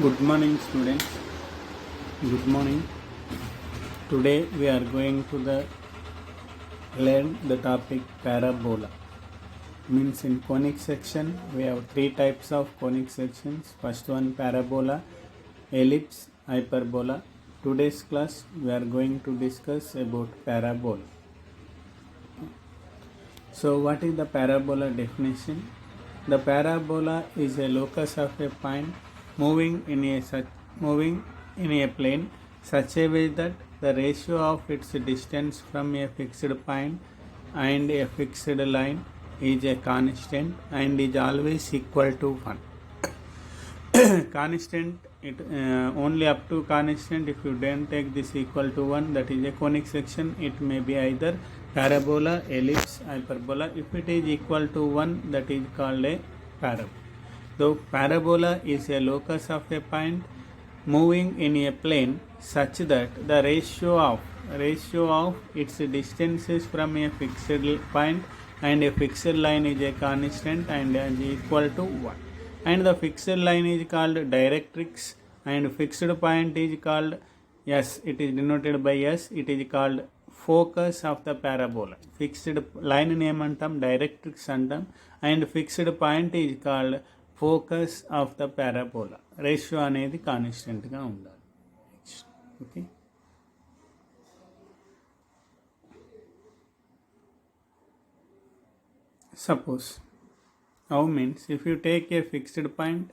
Good morning, students. Good morning. Today we are going to learn the topic parabola. Means in conic section we have three types of conic sections. First one parabola, ellipse, hyperbola. Today's class we are going to discuss about parabola. So what is the parabola definition? The parabola is a locus of a point moving in a plane such a way that the ratio of its distance from a fixed point and a fixed line is a constant and is always equal to 1. Constant, only up to constant. If you don't take this equal to 1, that is a conic section. It may be either parabola, ellipse, hyperbola. If it is equal to 1, that is called a parabola. So parabola is a locus of a point moving in a plane such that the ratio of its distances from a fixed point and a fixed line is a constant and is equal to 1. And the fixed line is called directrix and fixed point is called S. It is denoted by S. It is called focus of the parabola. Fixed line name antam directrix antam and fixed point is called focus of the parabola. Ratio అనేది constant గా ఉండాలి. Okay, suppose how means if you take a fixed point,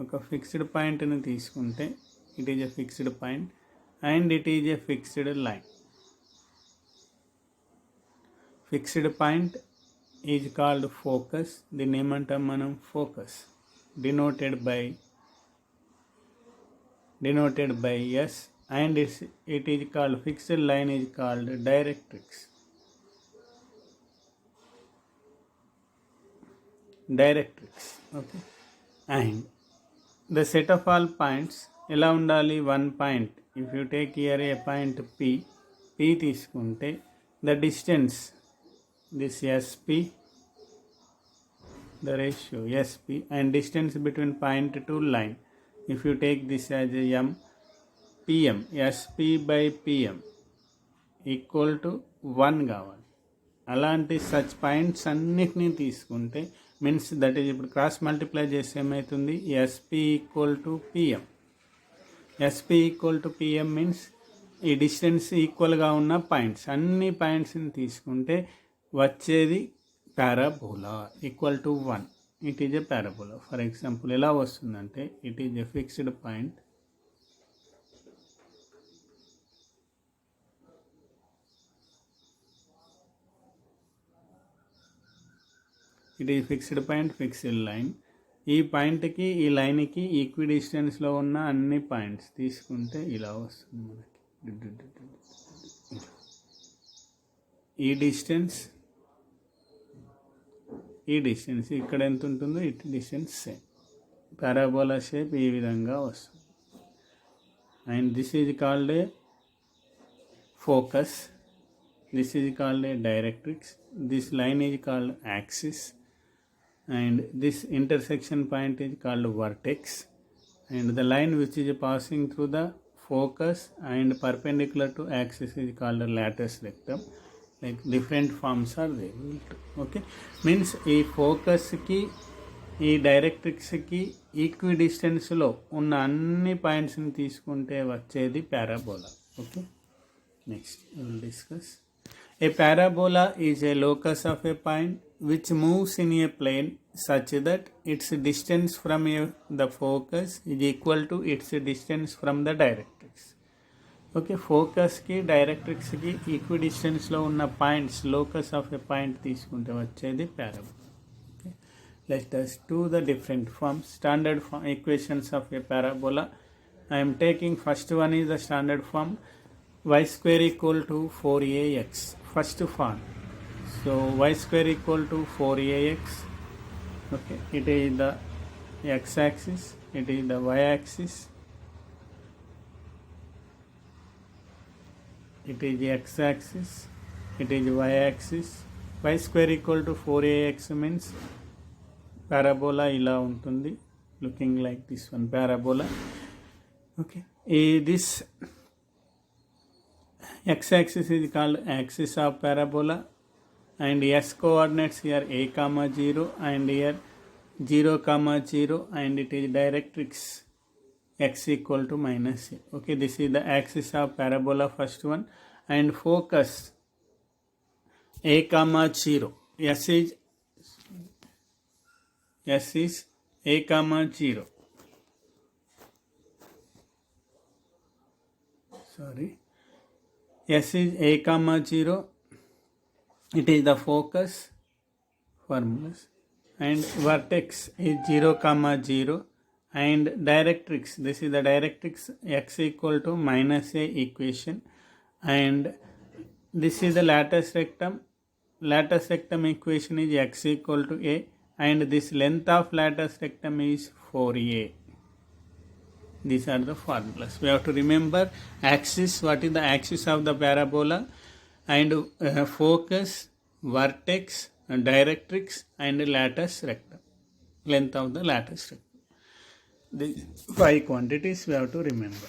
ఒక fixed పాయింట్ని తీసుకుంటే it is a fixed point and it is a fixed line. Fixed point is called focus. దీన్ని ఏమంటాం మనం? Focus. denoted by S and it is called fixed line is called directrix. Okay, and the set of all points ఎలా ఉండాలి? one point. If you take here a point P తీసుకుంటే the distance, this SP, the ratio SP and distance between point to line, if you take this as a PM, SP by PM equal to 1 కావాలి. అలాంటి such points అన్నిటినీ తీసుకుంటే means that is ఇప్పుడు cross multiply చేస్తే ఏమవుతుంది? SP equal to PM. SP equal to PM means ఈ distance ఈక్వల్గా ఉన్న పాయింట్స్ అన్ని పాయింట్స్ని తీసుకుంటే వచ్చేది parabola equal to 1. It is a parabola. For example, ఎలా వస్తుందంటే it is a fixed point. It is fixed point, fixed line. ఈ పాయింట్కి ఈ లైన్కి ఈక్వి డిస్టెన్స్లో ఉన్న అన్ని పాయింట్స్ తీసుకుంటే ఇలా వస్తుంది మనకి. ఈ డిస్టెన్స్ ఇక్కడ ఎంత ఉంటుందో it distance same. Parabola shape ఈ విధంగా వస్తుంది. And this is called a focus, this is called a directrix, this line is called axis and this intersection point is called vertex and the line which is passing through the focus and perpendicular to axis is called a lattice rectum. Like different forms are there. Okay, means ఈ ఫోకస్కి ఈ డైరెక్ట్రిక్స్కి ఈక్వి డిస్టెన్స్లో ఉన్న అన్ని పాయింట్స్ని తీసుకుంటే వచ్చేది parabola. Okay, next we will discuss. A parabola is a locus of a point which moves in a plane such that its distance from the focus is equal to its distance from the directrix. Okay, ఫోకస్కి డైరెక్ట్రిక్స్కి ఈక్వి డిస్టెన్స్లో ఉన్న points locus of a point తీసుకుంటే వచ్చేది parabola. Okay, let us do the different forms. Standard form equations of a parabola. I am taking first one is the standard form y square equal to 4ax. First form, so y square equal to 4ax. Okay, it is the x-axis, it is the y-axis, it is the x-axis, it is y-axis. Y square equal to 4ax means parabola ఇలా ఉంటుంది. looking like this one, parabola. Okay, this x-axis is called axis of parabola, and s coordinates here a comma 0 and here 0 comma 0, and it is directrix x equal to minus a. Okay, this is the axis of parabola, first one. And focus a comma 0, s is a comma 0, sorry, s is a comma 0, it is the focus formulas, and vertex is 0 comma 0, and directrix, this is the directrix x equal to minus a equation, and this is the latus rectum equation is x equal to a, and this length of latus rectum is 4a. These are the formulas. We have to remember axis, what is the axis of the parabola, and focus, vertex, directrix, and latus rectum, length of the latus rectum. The 5 quantities we have to remember.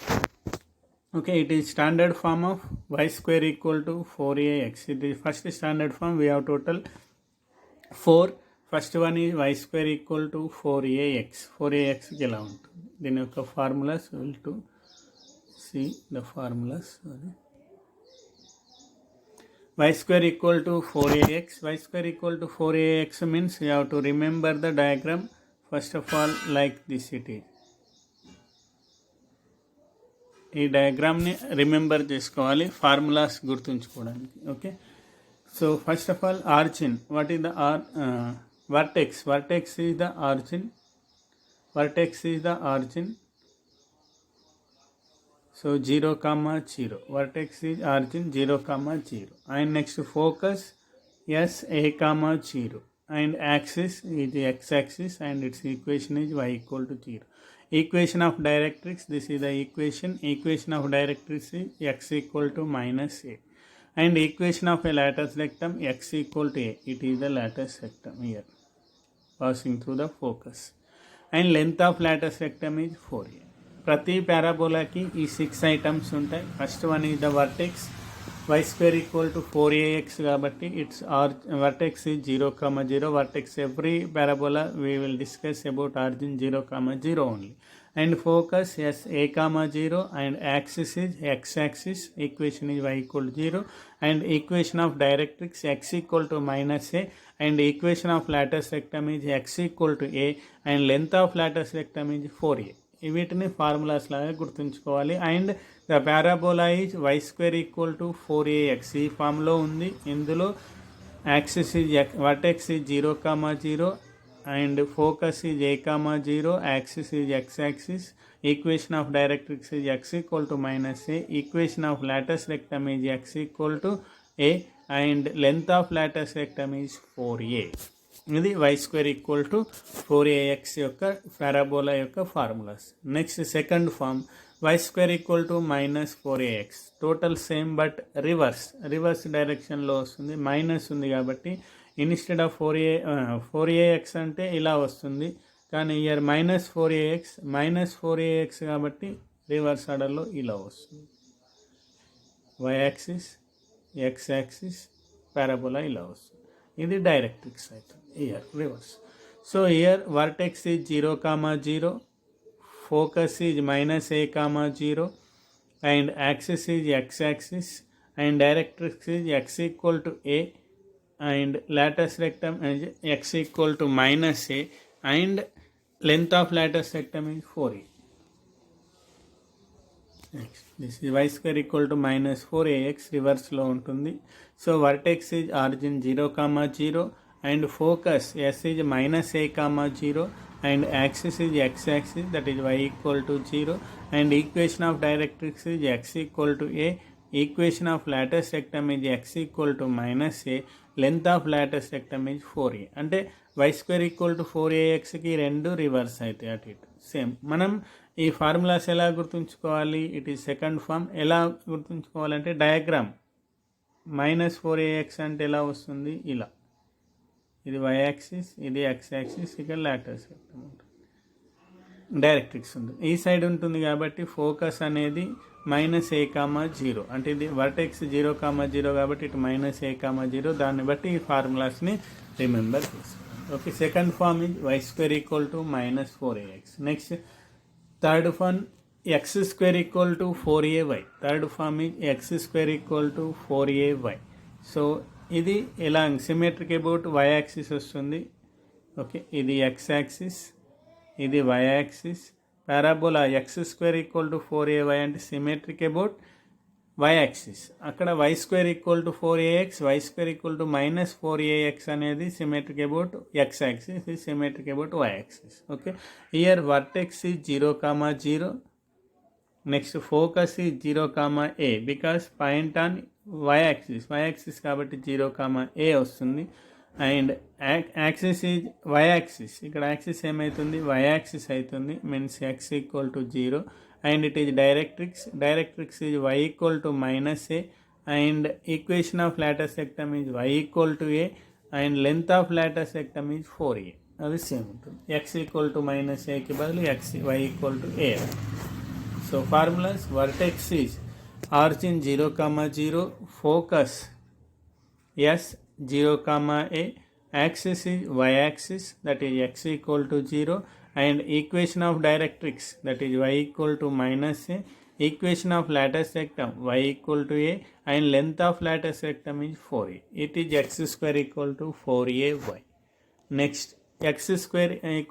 Okay, it is standard form of y square equal to 4ax. It is first standard form. We have total 4. First one is y square equal to 4ax. 4ax కి ఎలా ఉంటుంది, దీని యొక్క formulas will to see the formulas. y square equal to 4ax. y square equal to 4ax means you have to remember the diagram. First of all, like this it is. ఈ డయాగ్రామ్ని remember చేసుకోవాలి formulas గుర్తుంచుకోవడానికి. Okay, so first of all ఆర్జిన్, what is the vertex. Vertex is the ఆర్జిన్. Vertex is the ఆర్జిన్. So 0 comma 0. Vertex is origin 0 comma 0. And next focus s a comma 0. And axis is the x-axis, and its equation is y equal to 0. Equation of directrix, this is the equation. Equation of directrix is x equal to minus a. And equation of a latus rectum, x equal to a. It is the latus rectum here, passing through the focus. And length of latus rectum is 4a. ప్రతి పారాబోలాకి ఈ 6 items ఉంటాయి. First one is the vertex, y square equal to 4ax కాబట్టి its vertex is 0 comma 0. Vertex every parabola we will discuss about origin 0 comma 0 only. And focus S a comma 0, and axis is x axis, equation is y equal to 0, and equation of directrix x equal to minus a, and equation of latus rectum is x equal to a, and length of latus rectum is 4a. వీటిని formulas లాగా గుర్తుంచుకోవాలి. And the parabola is y square equal to 4ax. ఈ ఫామ్లో ఉంది. ఇందులో axis is vertex is 0 comma 0, and focus is a comma 0, axis is x axis, equation of directrix is x equal to minus a, equation of latus rectum is x equal to a, and length of latus rectum is 4a. ఇది y square equal to 4ax యొక్క parabola యొక్క formulas. Next second form, y square equal to minus 4ax. Total same but reverse డైరెక్షన్లో వస్తుంది. Minus ఉంది కాబట్టి instead of 4ax అంటే ఇలా వస్తుంది, కానీ ఇయర్ మైనస్ 4ax కాబట్టి రివర్స్ ఆర్డర్లో ఇలా వస్తుంది. y axis, x axis, parabola ఇలా వస్తుంది. ఇది డైరెక్ట్రిక్స్ అవుతుంది. Year reverse. So year vertex is 0 comma 0, focus is minus a comma 0, and axis is x axis, and directrix is x equal to a, and latus rectum is x equal to minus a, and length of latus rectum is 4a. Next, this is y square equal to minus 4ax, reverse లో ఉంటుంది. So vertex is origin 0 comma 0, and focus s is minus a comma 0, and axis is x axis, that is y equal to 0, and equation of directrix is x equal to a, equation of latus rectum is x equal to minus a, length of latus rectum is 4a. అంటే y square equal to 4axకి రెండు reverse అవుతాయి, అటు ఇటు same. మనం ఈ formulas ఎలా గుర్తుంచుకోవాలి? It is second form. ఎలా గుర్తుంచుకోవాలంటే డయాగ్రామ్ మైనస్ 4ax అంటే ఎలా వస్తుంది, ఇలా. ఇది y యాక్సిస్, ఇది x యాక్సిస్, ఇక్కడ లాటస్ రెక్టమ్ ఉంటుంది. డైరెక్ట్రిక్స్ ఉంటుంది. ఈ సైడ్ ఉంటుంది కాబట్టి ఫోకస్ అనేది -a,0 అంటే ఇది వర్టెక్స్ 0,0 కాబట్టి ఇటు -a,0. దాన్ని బట్టి ఈ ఫార్ములాస్ని రిమెంబర్ చేసుకోండి. Okay, second form is y² = -4ax. Next third form x² = 4ay. Third form is x² = 4ay. So ఇది ఎలా సిమెట్రిక్ అబౌట్ y యాక్సిస్ వస్తుంది. ఓకే, ఇది x యాక్సిస్, ఇది y axis. Parabola x² = 4ay అంటే సిమెట్రిక్ అబౌట్ y యాక్సిస్. అక్కడ y² = 4ax, y² = -4ax అనేది symmetric about x axis, ఇది symmetric about y axis. Okay, here vertex is 0,0. Next focus is 0,a because point on y axis కాబట్టి 0,a వస్తుంది. And axis is y axis, ఇక్కడ axis ఏమవుతుంది y axis అవుతుంది, means x = 0. And it is directrix is y = -a and equation of latus rectum is y = a and length of latus rectum is 4a. అది same ఉంటుంది, x = -aకి బదులు y = a. So formulas vertex is origin 0,0, focus S 0,a, axis is y axis that is x = 0 and equation of directrix that is y = -a, equation of lattice rectum y = a and length of lattice rectum is 4a. It is x² = 4ay. Next x²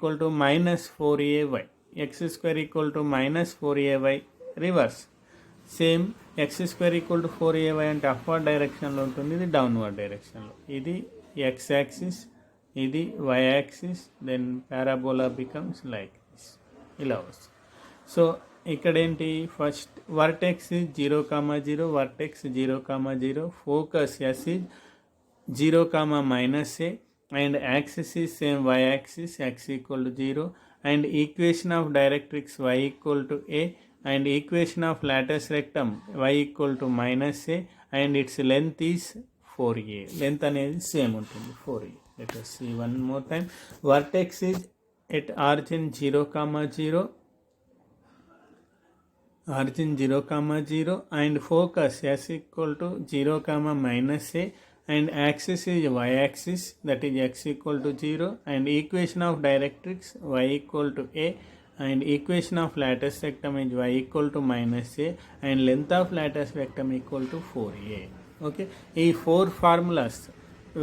= -4ay, x² = -4ay reverse. Same x² = 4ay అంటే upward డైరెక్షన్లో ఉంటుంది, ఇది downward డైరెక్షన్లో. ఇది x axis, ఇది y axis, then parabola becomes like this, ఇలా వస్తుంది. So ఇక్కడ ఏంటి, first vertex 0,0, vertex 0,0, focus S is 0,-a and axis is same y axis, x = 0 and equation of directrix y = a and equation of lattice rectum y = -a and its length is 4a. length అనేది same ఉంటుంది 4a. let us see one more time. Vertex is at origin 0,0, and focus S = 0,-a and axis is y axis that is x = 0 and equation of directrix y = a and equation of lattice rectum is y = -a and length of lattice rectum = 4a. okay, ఈ 4 formulas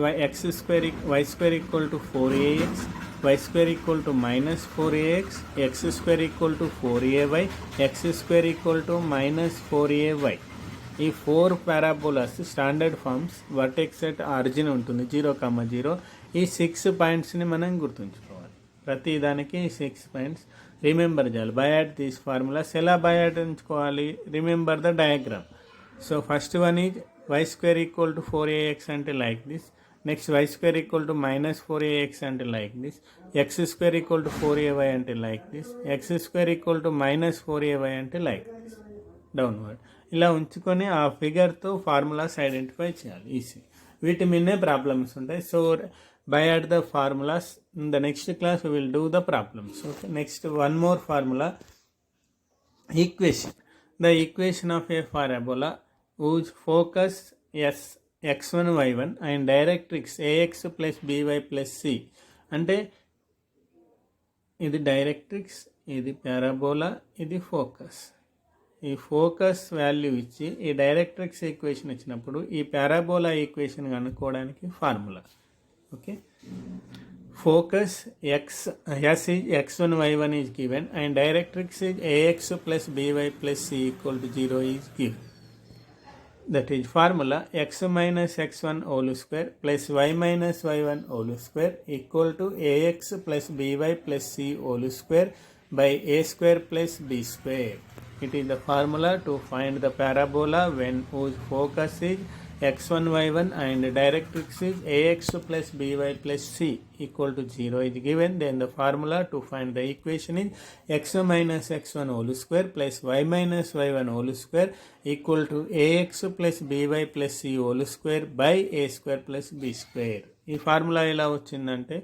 y² = 4ax, y² = -4ax, x² = 4ay, x² = -4ay. ఈ 4 parabolas standard forms. Vertex at origin ఉంటుంది 0,0. ఈ 6 పాయింట్స్ని మనం గుర్తుంచుకోవాలి, ప్రతి దానికి 6 points remember చేయాలి. బయాట్ దీస్ ఫార్ములాస్ ఎలా బయాట్ ఉంచుకోవాలి, remember the diagram. So first one is y² = 4ax అంటే like this. Next y² = -4ax అంటే లైక్ దిస్. x² = 4ay అంటే లైక్ దిస్. x² = -4ay అంటే లైక్ దిస్, డౌన్వర్డ్. ఇలా ఉంచుకొని ఆ ఫిగర్తో ఫార్ములాస్ ఐడెంటిఫై చేయాలి ఈజీ. వీటి మీదనే ప్రాబ్లమ్స్ ఉంటాయి. So by add the formulas. In the next class we will do the problems. Okay, next one more formula, equation. The equation of a parabola whose focus S x1 y1 and directrix ax plus by plus c అంటే ఇది directrix, ఇది parabola, ఇది focus. ఈ focus value ఇచ్చి ఈ directrix equation ఇచ్చినప్పుడు ఈ parabola equation కనుక్కోవడానికి formula. okay, focus S is x1 y1 is given and directrix is ax plus by plus c = 0 is given. That is formula x minus x1 whole square plus y minus y1 whole square equal to ax plus by plus c whole square by a square plus b square. It is the formula to find the parabola when whose focus is x1 y1 and directrix is ax plus by plus c equal to 0 is given. Then the formula to find the equation is x minus x1 whole square plus y minus y1 whole square equal to ax plus by plus c whole square by a square plus b square. ఈ ఫార్ములా ఎలా వచ్చిందంటే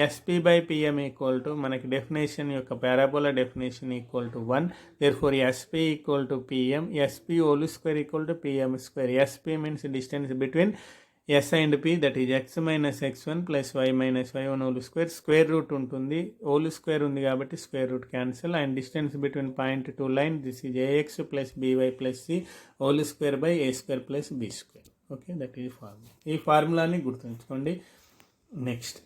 SP by PM equal to మనకి definition యొక్క parabola definition equal to 1, therefore SP equal to PM, SP whole square equal to PM square. SP means distance between S and P, that is x minus x1 plus y minus y1 whole square. Square root ఉంటుంది, whole square ఉంది కాబట్టి square root cancel. And distance between point to line, this is ax plus by plus c whole square by a square plus b square. Okay, that is formula. ఈ ఫార్ములాని గుర్తుంచుకోండి. Next,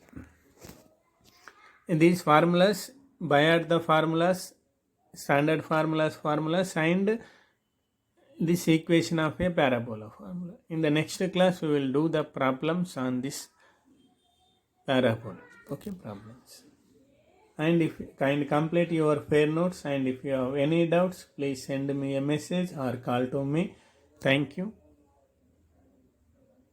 these formulas, biot the formulas, standard formulas and this equation of a parabola formula. In the next class we will do the problems on this parabola. Okay, problems. And if kind complete your fair notes, and if you have any doubts, please send me a message or call to me. Thank you.